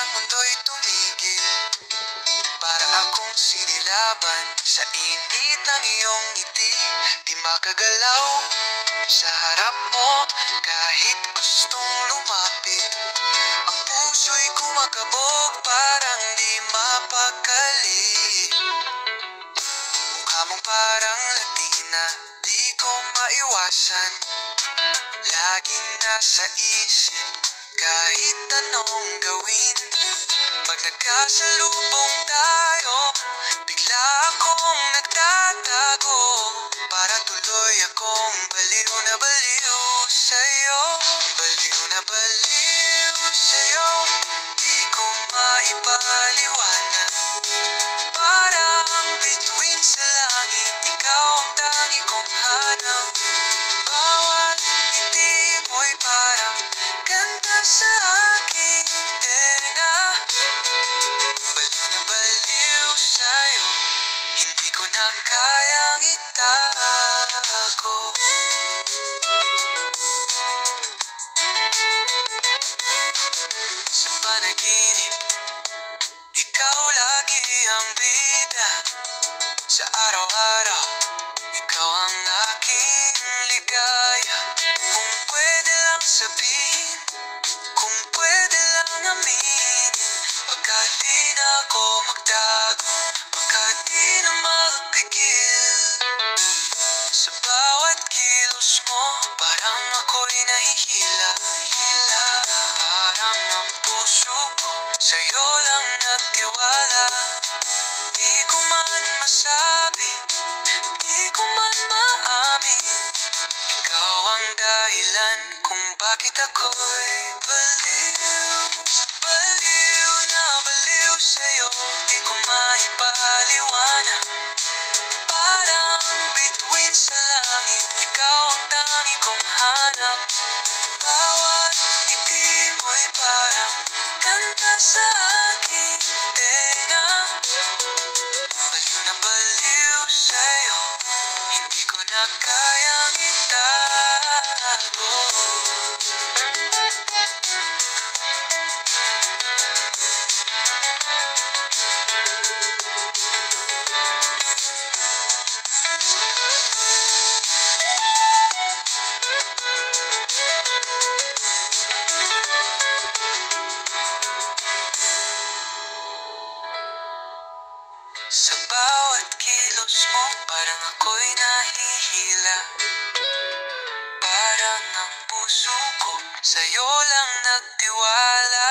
ang mundo'y tumigil para akong sinilaban sa init ng iyong ngiti. Di makagalaw sa harap mo kahit gustong lumapit. Ang puso'y kumakabog parang di mapakali. Mukha mong parang Latina, di ko maiwasan. Laging nasa isip kahit anong gawin. Pag nagkasalubong tayo, bigla akong nagtatago. Para tuloy akong baliw na baliw sa'yo. Baliw na baliw sa'yo, di ko maipaliwanag. Parang bituin sa langit, ikaw ang tangi kong hanap. Bawat ngiti mo'y parang ganda sa aking tenga. Baliw na baliw sa'yo, hindi ko na kayang itago. Sa panaginip, ikaw lagi ang bida. Sa araw-araw, ikaw ang aking ligaya. Kung pwede lang sabihin, kung pwede lang aminin, pagkat di na ako magtago, pagkat di na magpigil. Sa bawat kilos mo, parang ako'y nahihila. Parang ang puso ko sa'yo lang nagtiwala. Di ko man masabi, di ko man maamin, ikaw ang dahilan kung bakit ako'y baliw. Baliw na baliw sa'yo, di ko maipaliwanag. Parang bituin sa langit, ikaw ang tangi kong hanap. Bawat ngiti mo'y parang kanta sa aking tenga. Baliw na baliw sa'yo, hindi ko na kayang itago. Sa bawat kilos mo, parang ako'y nahihila. Parang ang puso ko sa'yo lang nagtiwala.